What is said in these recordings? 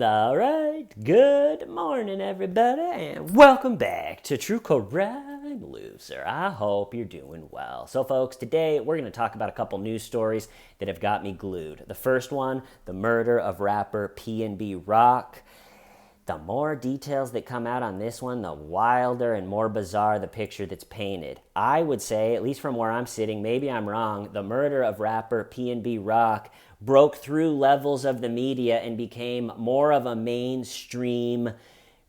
All right, good morning, everybody, and welcome back to True Crime Loser. I hope you're doing well. So, folks, today we're going to talk about a couple news stories that have got me glued. The first one, the murder of rapper PnB Rock. The more details that come out on this one, the wilder and more bizarre the picture that's painted. I would say, at least from where I'm sitting, maybe I'm wrong, the murder of rapper PnB Rock broke through levels of the media and became more of a mainstream,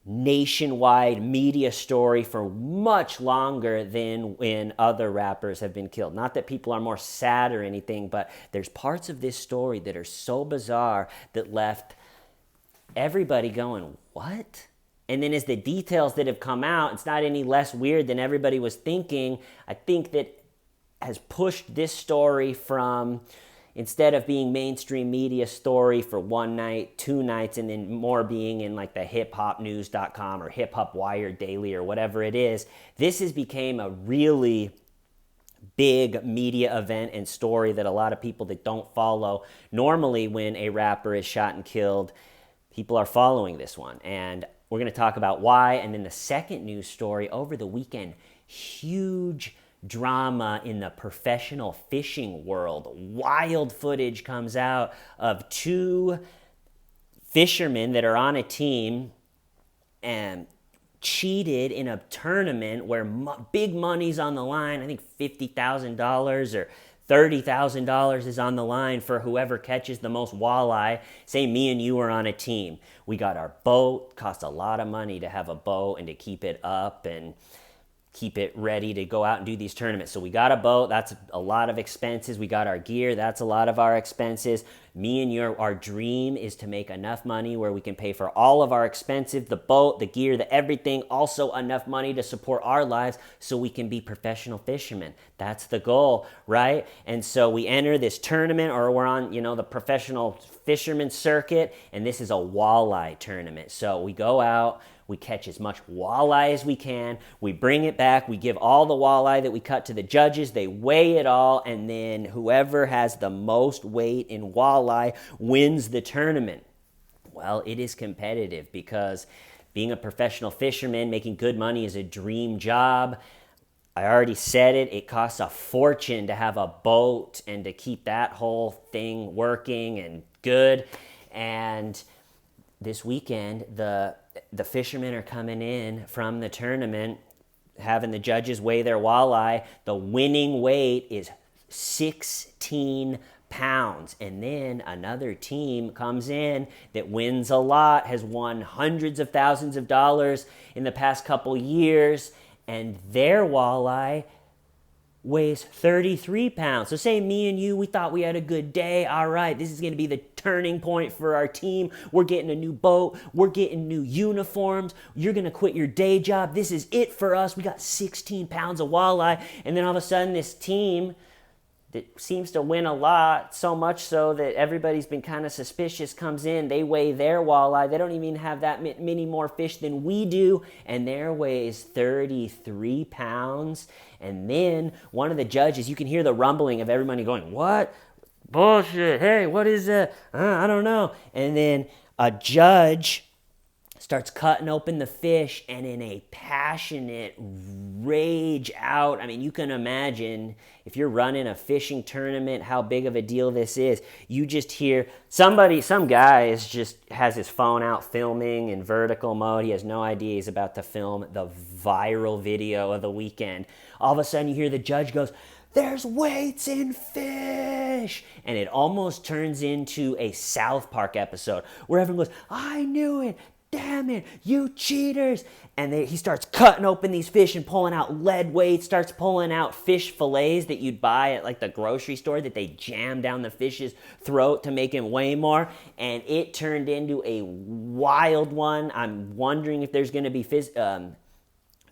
nationwide media story for much longer than when other rappers have been killed. Not that people are more sad or anything, but there's parts of this story that are so bizarre that left everybody going, what? And then as the details that have come out, it's not any less weird than everybody was thinking. I think that has pushed this story from, instead of being mainstream media story for one night, two nights, and then more being in like the hiphopnews.com or Hip Hop Wired Daily or whatever it is, this has become a really big media event and story that a lot of people that don't follow normally when a rapper is shot and killed, people are following this one. And we're going to talk about why. And then the second news story over the weekend, huge drama in the professional fishing world. Wild footage comes out of two fishermen that are on a team and cheated in a tournament where big money's on the line. I think $50,000 or $30,000 is on the line for whoever catches the most walleye. Say me and you are on a team. We got our boat. Costs a lot of money to have a boat and to keep it up and keep it ready to go out and do these tournaments. So we got a boat. That's a lot of expenses. We got our gear. That's a lot of our expenses. Me and our dream is to make enough money where we can pay for all of our expenses, the boat, the gear, the everything, also enough money to support our lives so we can be professional fishermen. That's the goal, right? And so we enter this tournament, or we're on, the professional fisherman circuit, and this is a walleye tournament. So we go out, we catch as much walleye as we can. We bring it back. We give all the walleye that we cut to the judges. They weigh it all. And then whoever has the most weight in walleye wins the tournament. Well, it is competitive because being a professional fisherman, making good money is a dream job. I already said it. It costs a fortune to have a boat and to keep that whole thing working and good. And this weekend, the fishermen are coming in from the tournament, having the judges weigh their walleye. The winning weight is 16 pounds. And then another team comes in that wins a lot, has won hundreds of thousands of dollars in the past couple years, and their walleye weighs 33 pounds. So say me and you, we thought we had a good day. All right, this is going to be the turning point for our team. We're getting a new boat. We're getting new uniforms. You're going to quit your day job. This is it for us. We got 16 pounds of walleye. And then all of a sudden, this team that seems to win a lot, so much so that everybody's been kind of suspicious, comes in. They weigh their walleye. They don't even have that many more fish than we do, and their weighs 33 pounds. And then one of the judges, you can hear the rumbling of everybody going, what? Bullshit. Hey, what is that? I don't know. And then a judge starts cutting open the fish, and in a passionate rage out, I mean, you can imagine if you're running a fishing tournament, how big of a deal this is. You just hear some guy has his phone out filming in vertical mode. He has no idea he's about to film the viral video of the weekend. All of a sudden you hear the judge goes, "There's weights in fish!" And it almost turns into a South Park episode where everyone goes, "I knew it! Damn it, you cheaters!" And he starts cutting open these fish and pulling out lead weights, starts pulling out fish fillets that you'd buy at like the grocery store that they jam down the fish's throat to make him weigh more. And it turned into a wild one. I'm wondering if there's going to be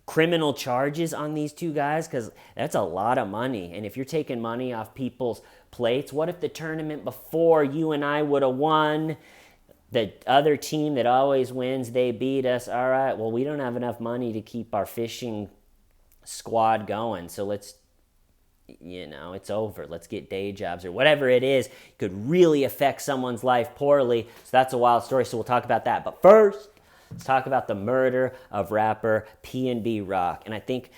criminal charges on these two guys, because that's a lot of money. And if you're taking money off people's plates, what if the tournament before you and I would have won? The other team that always wins, they beat us. All right, well, we don't have enough money to keep our fishing squad going, so let's it's over. Let's get day jobs or whatever it is, could really affect someone's life poorly. So that's a wild story. So we'll talk about that. But first, let's talk about the murder of rapper PnB Rock. And I think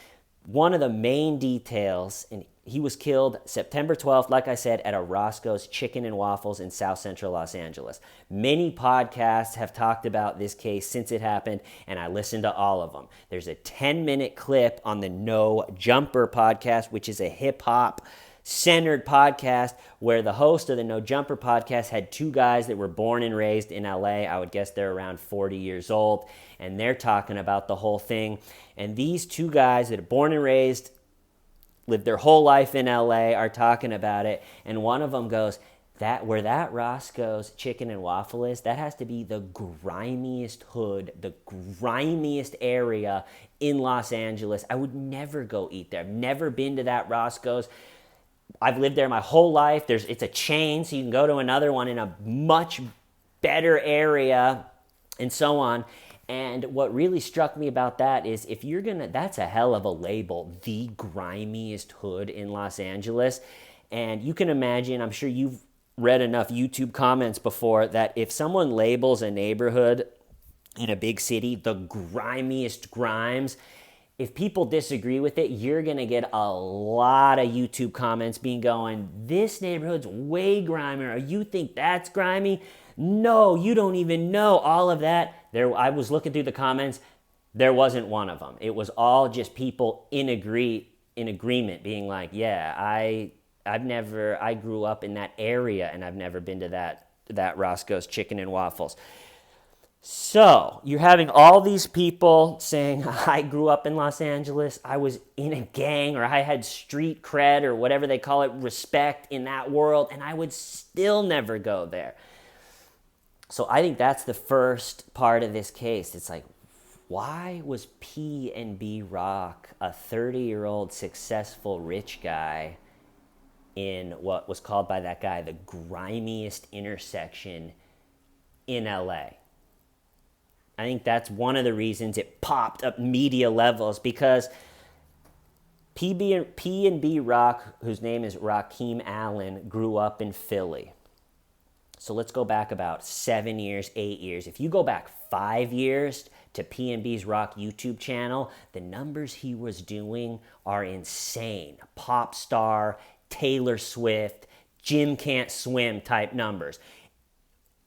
one of the main details, and he was killed September 12th, like I said, at a Roscoe's Chicken and Waffles in South Central Los Angeles. Many podcasts have talked about this case since it happened, and I listened to all of them. There's a 10-minute clip on the No Jumper podcast, which is a hip-hop centered podcast where the host of the No Jumper podcast had two guys that were born and raised in LA. I would guess they're around 40 years old, and they're talking about the whole thing. And these two guys that are born and raised, lived their whole life in LA, are talking about it. And one of them goes, where that Roscoe's Chicken and Waffle is, that has to be the grimiest hood, the grimiest area in Los Angeles. I would never go eat there. I've never been to that Roscoe's. I've lived there my whole life. It's a chain, so you can go to another one in a much better area and so on. And what really struck me about that is that's a hell of a label, the grimiest hood in Los Angeles. And you can imagine, I'm sure you've read enough YouTube comments before, that if someone labels a neighborhood in a big city the grimiest grimes, if people disagree with it, you're going to get a lot of YouTube comments going, this neighborhood's way grimier. You think that's grimy? No, you don't even know all of that. I was looking through the comments. There wasn't one of them. It was all just people in agreement being like, yeah, I grew up in that area and I've never been to that Roscoe's Chicken and Waffles. So you're having all these people saying, I grew up in Los Angeles, I was in a gang, or I had street cred, or whatever they call it, respect in that world, and I would still never go there. So I think that's the first part of this case. It's like, why was PnB Rock, a 30-year-old successful rich guy, in what was called by that guy the grimiest intersection in LA? I think that's one of the reasons it popped up media levels, because PnB Rock, whose name is Rakim Allen, grew up in Philly. So let's go back about 7 years, 8 years. If you go back 5 years to PnB's Rock YouTube channel, the numbers he was doing are insane. Pop star, Taylor Swift, Jim Can't Swim type numbers.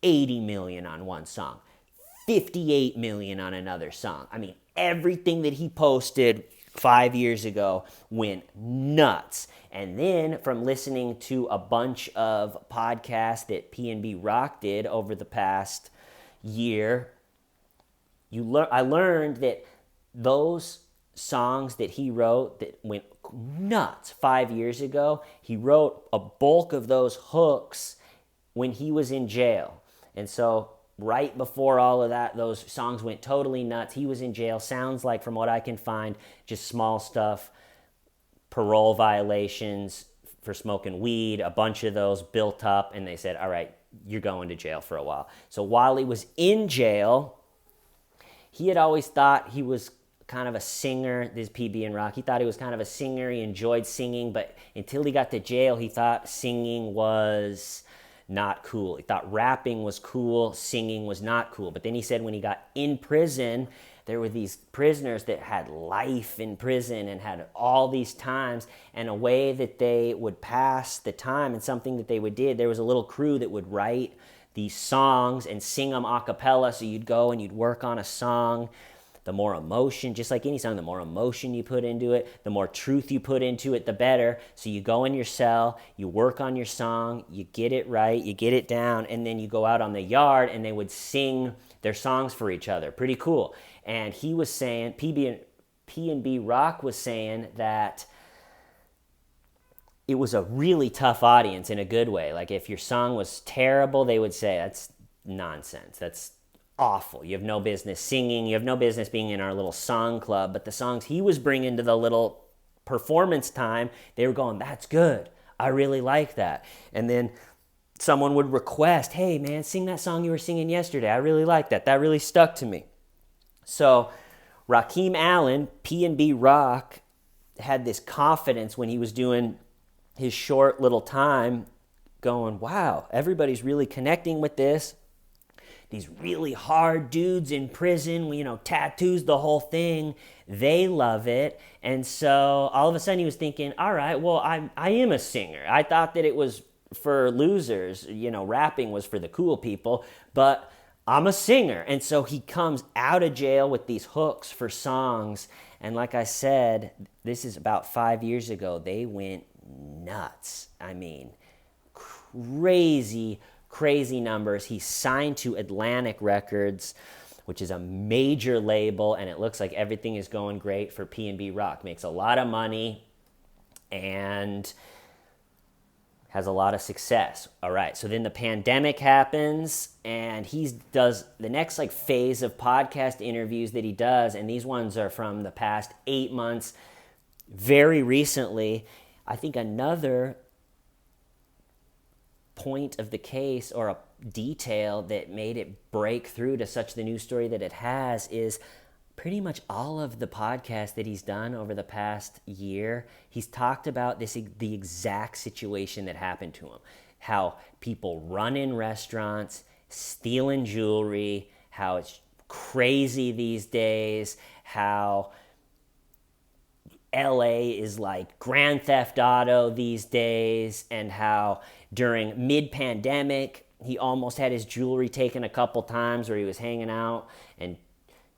80 million on one song. 58 million on another song. I mean, everything that he posted 5 years ago went nuts. And then from listening to a bunch of podcasts that PnB Rock did over the past year, I learned that those songs that he wrote that went nuts 5 years ago, he wrote a bulk of those hooks when he was in jail. And so right before all of that, those songs went totally nuts. He was in jail. Sounds like, from what I can find, just small stuff, parole violations for smoking weed, a bunch of those built up, and they said, all right, you're going to jail for a while. So while he was in jail, he had always thought he was kind of a singer, this PnB Rock. He thought he was kind of a singer. He enjoyed singing, but until he got to jail, he thought singing was not cool. He thought rapping was cool, singing was not cool. But then he said when he got in prison, there were these prisoners that had life in prison and had all these times, and a way that they would pass the time and something that they would do, there was a little crew that would write these songs and sing them a cappella. So you'd go and you'd work on a song. The more emotion, just like any song, the more emotion you put into it, the more truth you put into it, the better. So you go in your cell, you work on your song, you get it right, you get it down, and then you go out on the yard and they would sing their songs for each other. Pretty cool. And he was saying, PnB Rock was saying that it was a really tough audience in a good way. Like if your song was terrible, they would say, that's nonsense. That's awful. You have no business singing. You have no business being in our little song club. But the songs he was bringing to the little performance time, they were going, that's good. I really like that. And then someone would request, hey, man, sing that song you were singing yesterday. I really like that. That really stuck to me. So Rakim Allen, PnB Rock, had this confidence when he was doing his short little time going, wow, everybody's really connecting with this. These really hard dudes in prison, tattoos, the whole thing, they love it. And so all of a sudden he was thinking, all right, well, I am a singer. I thought that it was for losers, rapping was for the cool people, but I'm a singer. And so he comes out of jail with these hooks for songs. And like I said, this is about 5 years ago. They went nuts. I mean, crazy numbers. He's signed to Atlantic Records, which is a major label, and it looks like everything is going great for PnB Rock. Makes a lot of money and has a lot of success. All right, so then the pandemic happens, and he does the next phase of podcast interviews that he does, and these ones are from the past 8 months. Very recently, I think another point of the case or a detail that made it break through to such the news story that it has is pretty much all of the podcasts that he's done over the past year, he's talked about the exact situation that happened to him. How people run in restaurants, stealing jewelry, how it's crazy these days, how LA is like Grand Theft Auto these days, and how during mid-pandemic, he almost had his jewelry taken a couple times where he was hanging out and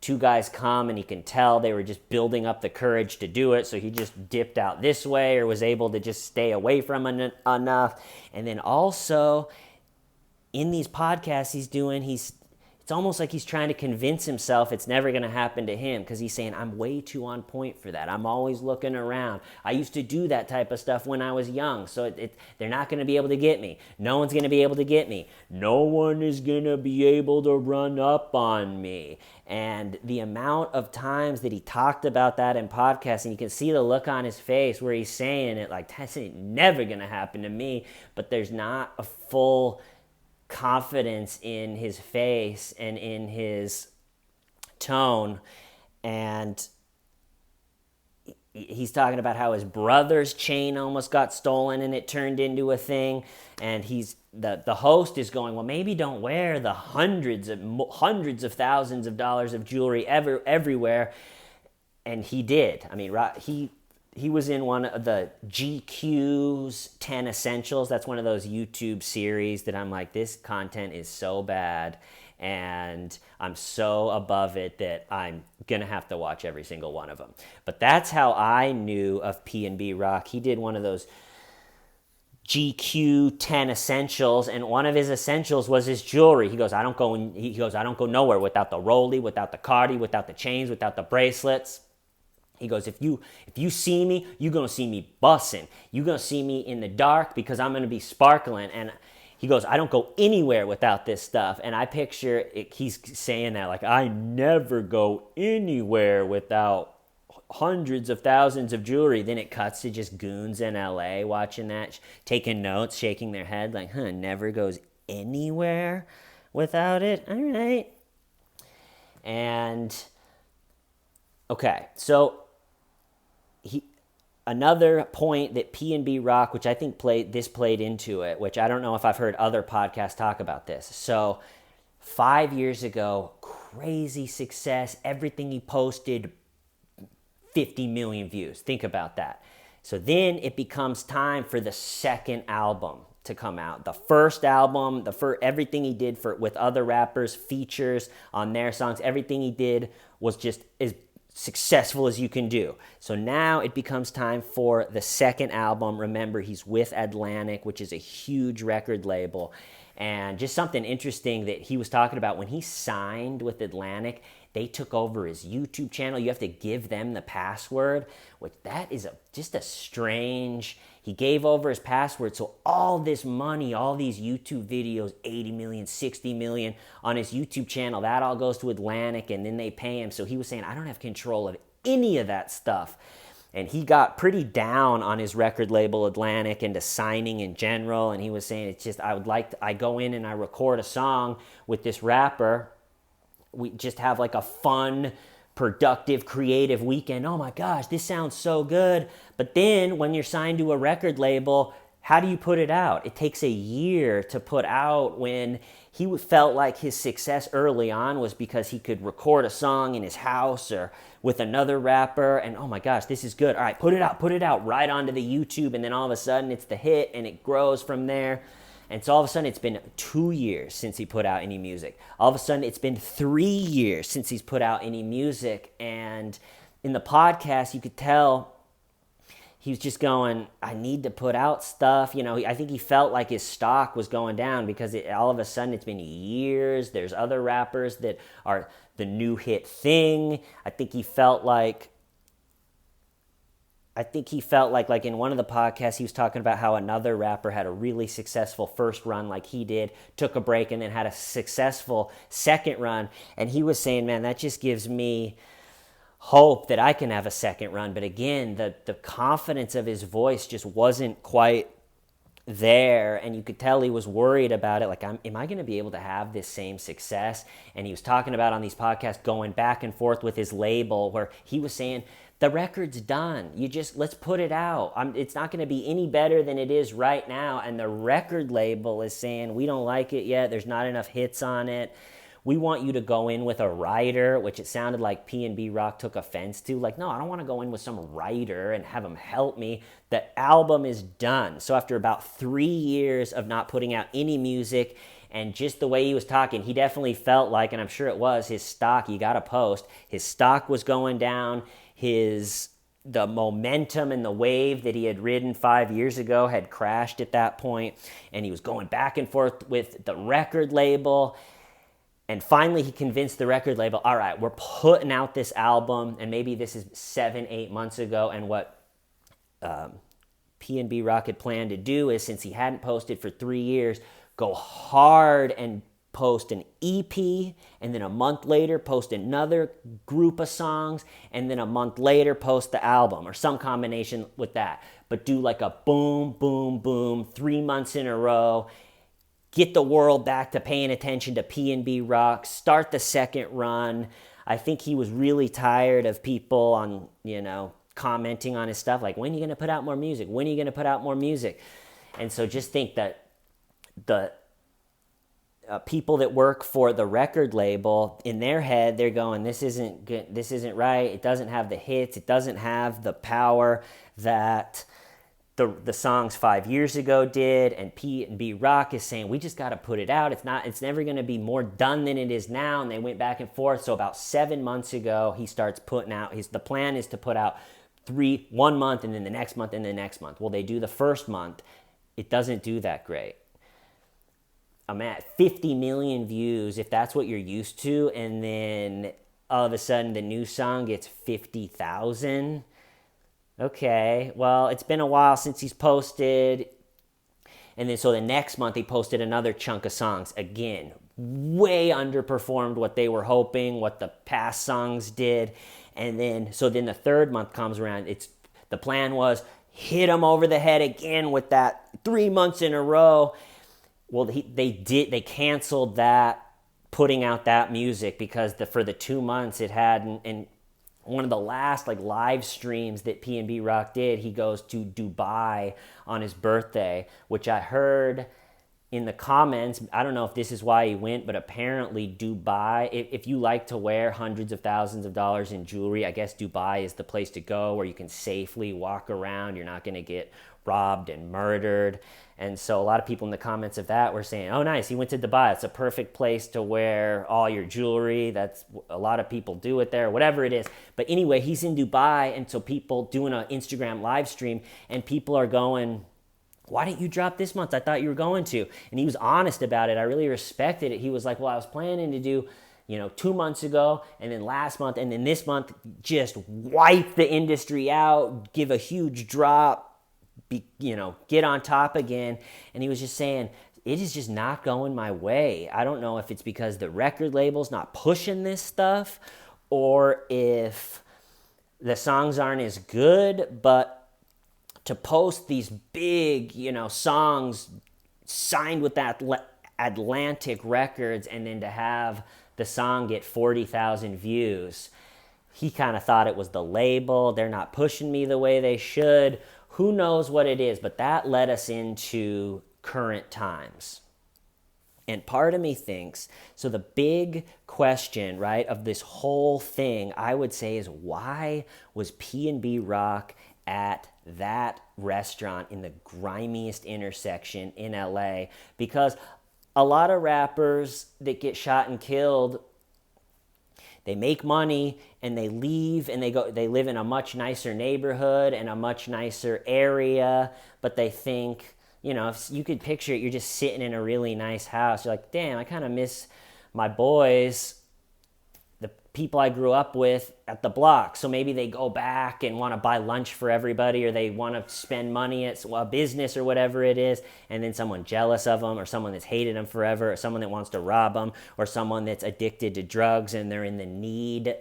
two guys come and he can tell they were just building up the courage to do it. So he just dipped out this way or was able to just stay away from enough. And then also in these podcasts he's doing, it's almost like he's trying to convince himself it's never going to happen to him because he's saying, I'm way too on point for that. I'm always looking around. I used to do that type of stuff when I was young, so they're not going to be able to get me. No one's going to be able to get me. No one is going to be able to run up on me. And the amount of times that he talked about that in podcasts, and you can see the look on his face where he's saying it like, that's never going to happen to me, but there's not a full confidence in his face and in his tone. And he's talking about how his brother's chain almost got stolen and it turned into a thing. And the host is going, well, maybe don't wear the hundreds of thousands of dollars of jewelry everywhere. And he did. I mean, he was in one of the GQ's 10 Essentials. That's one of those YouTube series that I'm like, this content is so bad and I'm so above it that I'm going to have to watch every single one of them. But that's how I knew of PnB Rock. He did one of those GQ 10 Essentials, and one of his essentials was his jewelry. He goes, I don't go nowhere without the Rollie, without the Cardi, without the chains, without the bracelets. He goes, if you see me, you're going to see me bussing. You're going to see me in the dark because I'm going to be sparkling. And he goes, I don't go anywhere without this stuff. And I picture he's saying that like, I never go anywhere without hundreds of thousands of jewelry. Then it cuts to just goons in LA watching that, taking notes, shaking their head like, never goes anywhere without it. All right. And okay, so another point that PnB Rock, which I think played into it, which I don't know if I've heard other podcasts talk about this. So 5 years ago, crazy success. Everything he posted, 50 million views. Think about that. So then it becomes time for the second album to come out. The first album, everything he did with other rappers, features on their songs, everything he did was just as successful as you can do. So now it becomes time for the second album. Remember, he's with Atlantic, which is a huge record label. And just something interesting that he was talking about, when he signed with Atlantic, they took over his YouTube channel. You have to give them the password, which that is just a strange. He gave over his password, so all this money, all these YouTube videos, 80 million, 60 million on his YouTube channel, that all goes to Atlantic, and then they pay him. So he was saying, I don't have control of any of that stuff. And he got pretty down on his record label Atlantic and to signing in general. And he was saying, it's just, I go in and I record a song with this rapper. We just have like a fun productive, creative weekend. Oh my gosh, this sounds so good. But then when you're signed to a record label, how do you put it out? It takes a year to put out. When he felt like his success early on was because he could record a song in his house or with another rapper, and oh my gosh, this is good. All right, put it out right onto the YouTube, and then all of a sudden it's the hit and it grows from there. And so all of a sudden it's been 2 years since he put out any music. All of a sudden it's been 3 years since he's put out any music. And in the podcast, you could tell he was just going, I need to put out stuff. I think he felt like his stock was going down because all of a sudden it's been years. There's other rappers that are the new hit thing. I think he felt like in one of the podcasts, he was talking about how another rapper had a really successful first run like he did, took a break, and then had a successful second run. And he was saying, man, that just gives me hope that I can have a second run. But again, the confidence of his voice just wasn't quite there, and you could tell he was worried about it. Like, am I going to be able to have this same success? And he was talking about on these podcasts going back and forth with his label, where he was saying, the record's done. Let's put it out. It's not going to be any better than it is right now. And the record label is saying, we don't like it yet. There's not enough hits on it. We want you to go in with a writer, which it sounded like PnB Rock took offense to. Like, no, I don't want to go in with some writer and have him help me. The album is done. So after about 3 years of not putting out any music, and just the way he was talking, he definitely felt like, and I'm sure it was, his stock, you got to post, his stock was going down. The momentum and the wave that he had ridden 5 years ago had crashed at that point, and he was going back and forth with the record label. And finally, he convinced the record label, all right, we're putting out this album. And maybe this is 7-8 months ago. And what PnB Rock had planned to do is, since he hadn't posted for 3 years, go hard and post an EP, and then a month later post another group of songs, and then a month later post the album, or some combination with that. But do like a boom, boom, boom, 3 months in a row. Get the world back to paying attention to PnB Rock. Start the second run. I think he was really tired of people on, commenting on his stuff, like, when are you going to put out more music? When are you going to put out more music? And so just think that the people that work for the record label, in their head, they're going, this isn't good, this isn't right, it doesn't have the hits, it doesn't have the power that the songs 5 years ago did. And PnB Rock is saying, we just got to put it out. It's never going to be more done than it is now. And they went back and forth. So about 7 months ago, he starts putting out, the plan is to put out 1 month, and then the next month, and the next month. Well, they do the first month. It doesn't do that great. I'm at 50 million views, if that's what you're used to, and then all of a sudden the new song gets 50,000. Okay, well, it's been a while since he's posted. And then so the next month he posted another chunk of songs. Again, way underperformed what they were hoping, what the past songs did. And then the third month comes around. The plan was hit him over the head again with that 3 months in a row. Well, they canceled that, putting out that music, because for the 2 months it had, and one of the last live streams that PnB Rock did, he goes to Dubai on his birthday, which I heard in the comments. I don't know if this is why he went, but apparently Dubai, if you like to wear hundreds of thousands of dollars in jewelry, I guess Dubai is the place to go where you can safely walk around. You're not going to get robbed and murdered. And so a lot of people in the comments of that were saying, oh, nice, he went to Dubai. It's a perfect place to wear all your jewelry. That's a lot of people do it there, whatever it is. But anyway, he's in Dubai, and so people doing an Instagram live stream, and people are going, why didn't you drop this month? I thought you were going to. And he was honest about it. I really respected it. He was like, well, I was planning to do 2 months ago, and then last month, and then this month, just wipe the industry out, give a huge drop, get on top again. And he was just saying, it is just not going my way. I don't know if it's because the record label's not pushing this stuff, or if the songs aren't as good. But to post these big, songs signed with that Atlantic Records, and then to have the song get 40,000 views, he kind of thought it was the label. They're not pushing me the way they should. Who knows what it is, but that led us into current times. And part of me thinks, so the big question, right, of this whole thing, I would say, is why was PnB Rock at that restaurant in the grimiest intersection in LA? Because a lot of rappers that get shot and killed, they make money and they leave and they live in a much nicer neighborhood and a much nicer area, but they think, if you could picture it, you're just sitting in a really nice house. You're like, damn, I kind of miss my boys, the people I grew up with at the block. So maybe they go back and want to buy lunch for everybody, or they want to spend money at a business or whatever it is, and then someone jealous of them, or someone that's hated them forever, or someone that wants to rob them, or someone that's addicted to drugs and they're in the need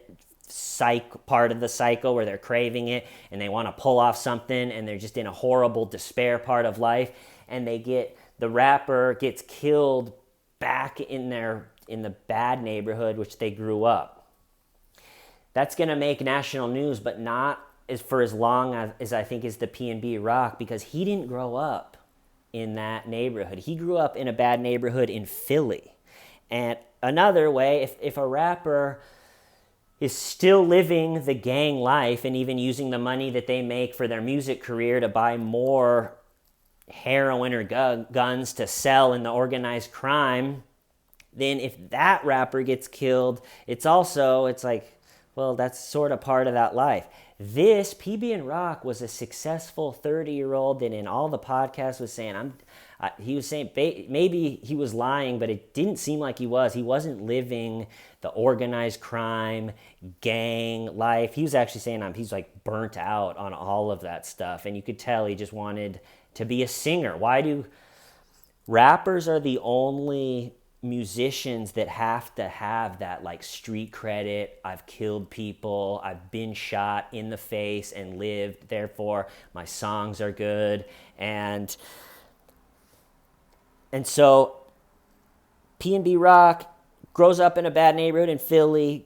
part of the cycle where they're craving it and they want to pull off something and they're just in a horrible despair part of life, and the rapper gets killed back in the bad neighborhood which they grew up. That's going to make national news, but not for as long as I think is the PnB Rock, because he didn't grow up in that neighborhood. He grew up in a bad neighborhood in Philly. And another way, if a rapper is still living the gang life and even using the money that they make for their music career to buy more heroin or guns to sell in the organized crime, then if that rapper gets killed, it's like, well, that's sort of part of that life. This PnB Rock was a successful 30-year-old that in all the podcasts was saying, he was saying maybe he was lying, but it didn't seem like he was. He wasn't living the organized crime, gang life. He was actually saying he's like burnt out on all of that stuff. And you could tell he just wanted to be a singer. Rappers are the only musicians that have to have that like street credit. I've killed people, I've been shot in the face and lived, therefore my songs are good. And so PnB Rock grows up in a bad neighborhood in Philly,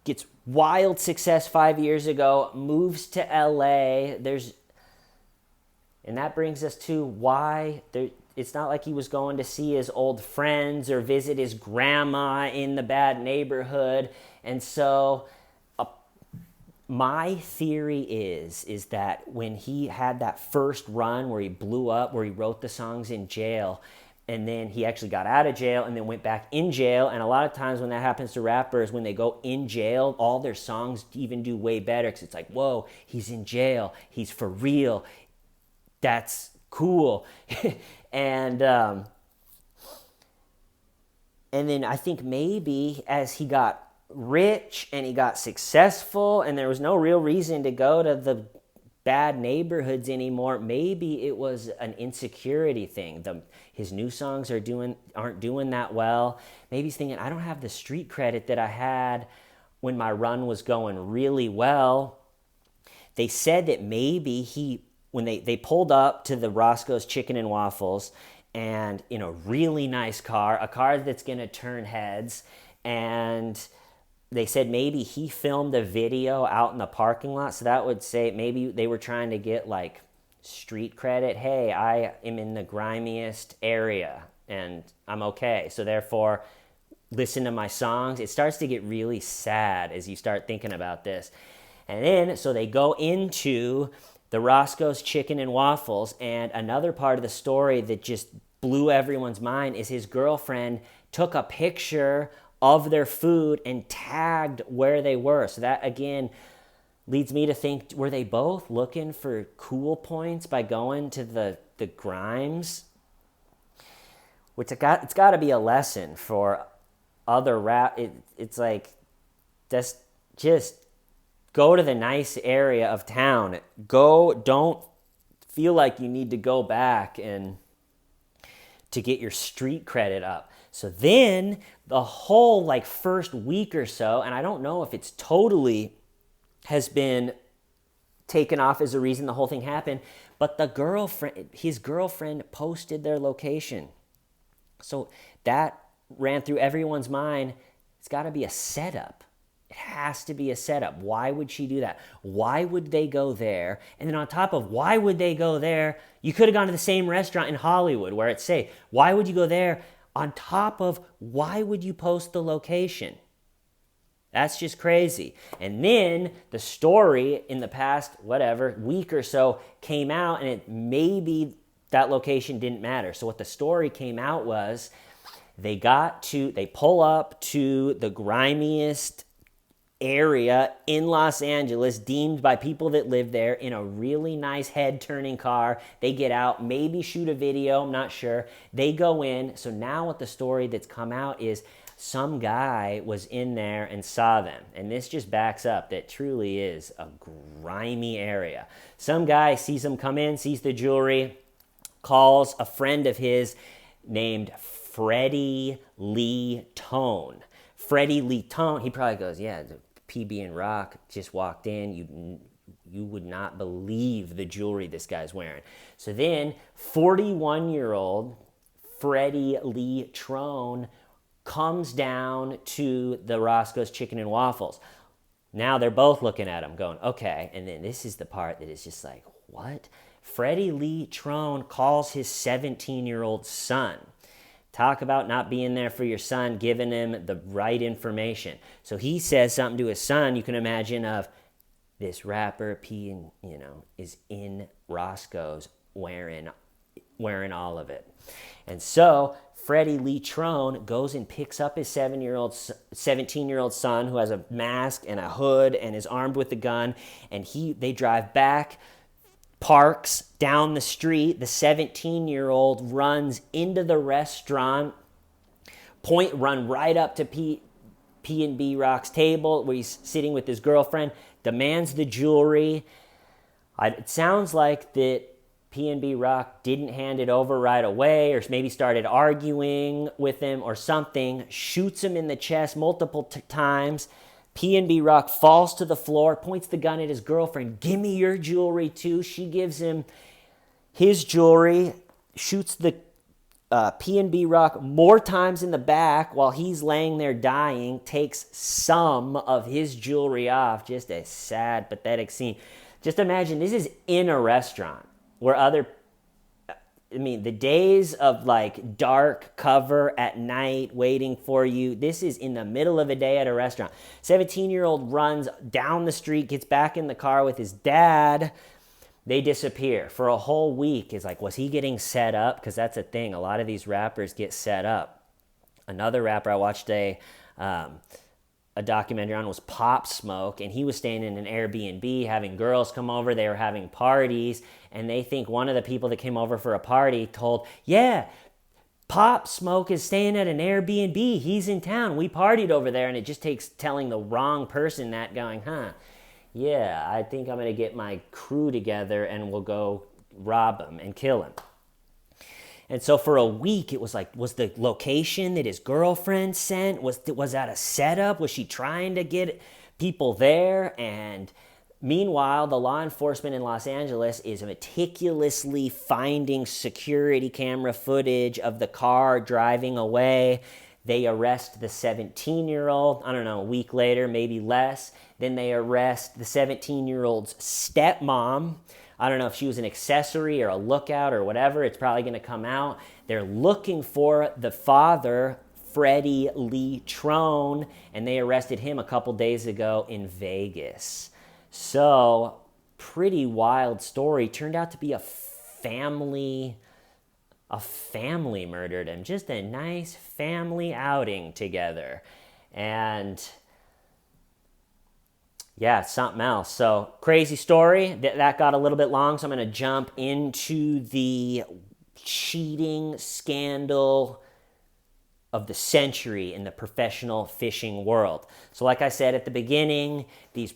gets wild success 5 years ago, moves to LA. And that brings us to why it's not like he was going to see his old friends or visit his grandma in the bad neighborhood. And so my theory is that when he had that first run where he blew up, where he wrote the songs in jail, and then he actually got out of jail and then went back in jail. And a lot of times when that happens to rappers, when they go in jail, all their songs even do way better, because it's like, whoa, he's in jail, he's for real, that's cool. And then I think maybe as he got rich and he got successful and there was no real reason to go to the bad neighborhoods anymore, maybe it was an insecurity thing. His new songs aren't doing that well. Maybe he's thinking, I don't have the street credit that I had when my run was going really well. They said that maybe when they pulled up to the Roscoe's Chicken and Waffles, and in a really nice car, a car that's going to turn heads, and they said maybe he filmed a video out in the parking lot. So that would say maybe they were trying to get like street credit. Hey, I am in the grimiest area and I'm okay. So therefore, listen to my songs. It starts to get really sad as you start thinking about this. And then, so they go into the Roscoe's Chicken and Waffles, and another part of the story that just blew everyone's mind is his girlfriend took a picture of their food and tagged where they were. So that, again, leads me to think, were they both looking for cool points by going to the Grimes? Which it's got to be a lesson for other it's like, just go to the nice area of town. Don't feel like you need to go back and to get your street credit up. So then the whole first week or so, and I don't know if it's totally has been taken off as a reason the whole thing happened, but his girlfriend posted their location. So that ran through everyone's mind. It's got to be a setup. It has to be a setup. Why would she do that? Why would they go there? And then on top of why would they go there, you could have gone to the same restaurant in Hollywood where it's safe. Why would you go there? On top of why would you post the location? That's just crazy. And then the story in the past, week or so came out, and maybe that location didn't matter. So what the story came out was they pull up to the grimiest area in Los Angeles, deemed by people that live there, in a really nice head-turning car. They get out, maybe shoot a video, I'm not sure. They go in. So now what the story that's come out is some guy was in there and saw them. And this just backs up that truly is a grimy area. Some guy sees them come in, sees the jewelry, calls a friend of his named Freddie Lee Tone. Freddie Lee Tone, he probably goes, yeah, the PB and Rock just walked in. You would not believe the jewelry this guy's wearing. So then 41-year-old Freddie Lee Tone comes down to the Roscoe's Chicken and Waffles. Now they're both looking at him going, okay. And then this is the part that is just like, what? Freddie Lee Tone calls his 17-year-old son. Talk about not being there for your son, giving him the right information. So he says something to his son, you can imagine, of this rapper is in Roscoe's wearing all of it. And so Freddie Lee Tone goes and picks up his 17-year-old son, who has a mask and a hood and is armed with a gun, and they drive back, parks down the street. The 17-year-old runs into the restaurant, run right up to PnB Rock's table where he's sitting with his girlfriend, demands the jewelry. It sounds like that PnB Rock didn't hand it over right away, or maybe started arguing with him or something, shoots him in the chest multiple times. PnB Rock falls to the floor, points the gun at his girlfriend. Give me your jewelry too. She gives him his jewelry, shoots the PnB Rock more times in the back while he's laying there dying, takes some of his jewelry off. Just a sad, pathetic scene. Just imagine this is in a restaurant where the days of like dark cover at night waiting for you, this is in the middle of a day at a restaurant. 17-year-old runs down the street, gets back in the car with his dad. They disappear for a whole week. It's like, was he getting set up? Because that's a thing. A lot of these rappers get set up. Another rapper I watched a documentary on was Pop Smoke, and he was staying in an Airbnb, having girls come over. They were having parties, and they think one of the people that came over for a party told, yeah, Pop Smoke is staying at an Airbnb. He's in town. We partied over there. And it just takes telling the wrong person that, going, yeah, I think I'm going to get my crew together and we'll go rob him and kill him. And so for a week, it was like, was the location that his girlfriend sent, was that a setup? Was she trying to get people there? And meanwhile, the law enforcement in Los Angeles is meticulously finding security camera footage of the car driving away. They arrest the 17-year-old, I don't know, a week later, maybe less. Then they arrest the 17-year-old's stepmom. I don't know if she was an accessory or a lookout or whatever. It's probably going to come out. They're looking for the father, Freddie Lee Tone, and they arrested him a couple days ago in Vegas. So, pretty wild story. Turned out to be a family murdered him. Just a nice family outing together. And yeah, something else. So, crazy story. That got a little bit long, so I'm going to jump into the cheating scandal of the century in the professional fishing world. So, like I said at the beginning, these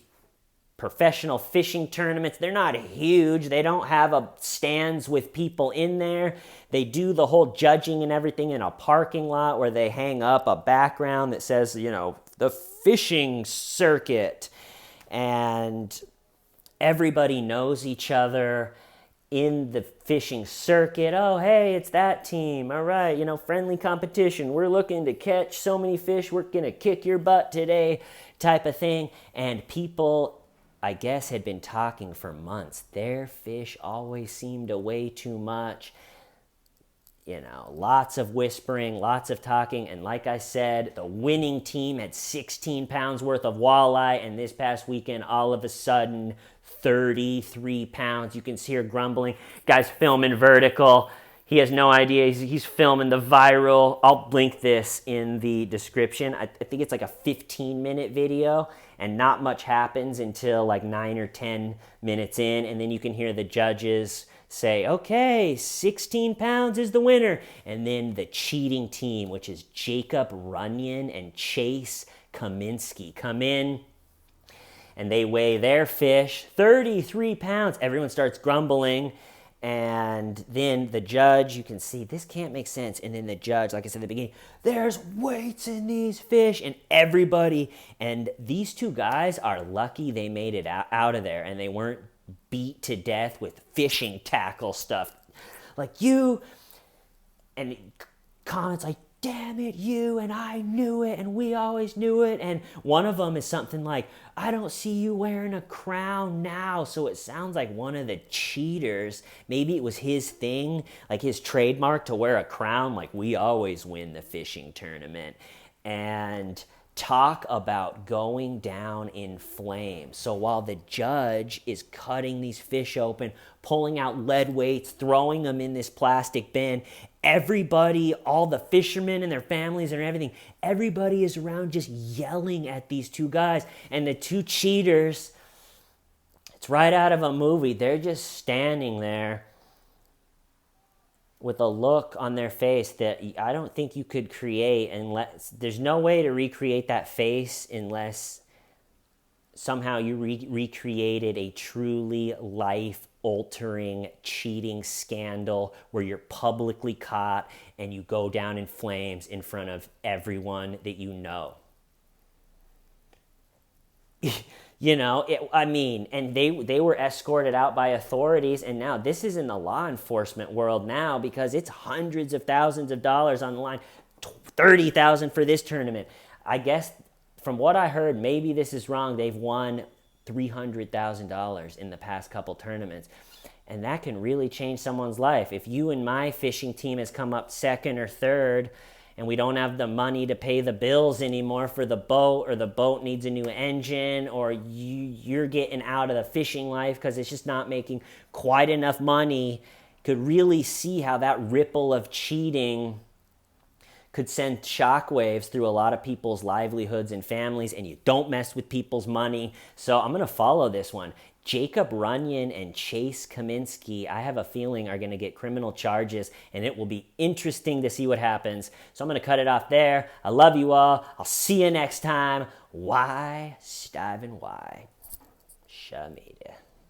professional fishing tournaments, they're not huge. They don't have stands with people in there. They do the whole judging and everything in a parking lot where they hang up a background that says, the fishing circuit. And everybody knows each other. in the fishing circuit. Oh, hey, it's that team. All right, friendly competition. We're looking to catch so many fish. We're going to kick your butt today, type of thing. And people, I guess, had been talking for months. Their fish always seemed to weigh too much. Lots of whispering, lots of talking. And like I said, the winning team had 16 pounds worth of walleye. And this past weekend, all of a sudden, 33 pounds. You can see her grumbling. Guy's filming vertical. He has no idea. He's filming the viral. I'll link this in the description. I think it's like a 15-minute video, and not much happens until like 9 or 10 minutes in. And then you can hear the judges say, okay, 16 pounds is the winner. And then the cheating team, which is Jacob Runyon and Chase Kaminsky, come in, and they weigh their fish 33 pounds. Everyone starts grumbling. And then the judge, you can see, this can't make sense. And then the judge, like I said at the beginning, there's weights in these fish. And everybody, and these two guys are lucky they made it out of there. And they weren't beat to death with fishing tackle stuff. Like you, and comments like, damn it, you, and I knew it, and we always knew it. And one of them is something like, I don't see you wearing a crown now. So it sounds like one of the cheaters, maybe it was his thing, like his trademark to wear a crown, like we always win the fishing tournament. And talk about going down in flames. So while the judge is cutting these fish open, pulling out lead weights, throwing them in this plastic bin, everybody, all the fishermen and their families and everything, everybody is around just yelling at these two guys. And the two cheaters, it's right out of a movie. They're just standing there with a look on their face that I don't think you could create unless, there's no way to recreate that face unless somehow you recreated a truly life-altering cheating scandal where you're publicly caught and you go down in flames in front of everyone that you know. And they were escorted out by authorities, and now this is in the law enforcement world now because it's hundreds of thousands of dollars on the line, $30,000 for this tournament. I guess from what I heard, maybe this is wrong, they've won $300,000 in the past couple tournaments. And that can really change someone's life. If you and my fishing team has come up second or third, and we don't have the money to pay the bills anymore for the boat, or the boat needs a new engine, or you're getting out of the fishing life because it's just not making quite enough money, could really see how that ripple of cheating could send shockwaves through a lot of people's livelihoods and families, and you don't mess with people's money. So I'm going to follow this one. Jacob Runyon and Chase Kaminsky, I have a feeling, are going to get criminal charges, and it will be interesting to see what happens. So I'm going to cut it off there. I love you all. I'll see you next time. Why, Steven, why? Shamida.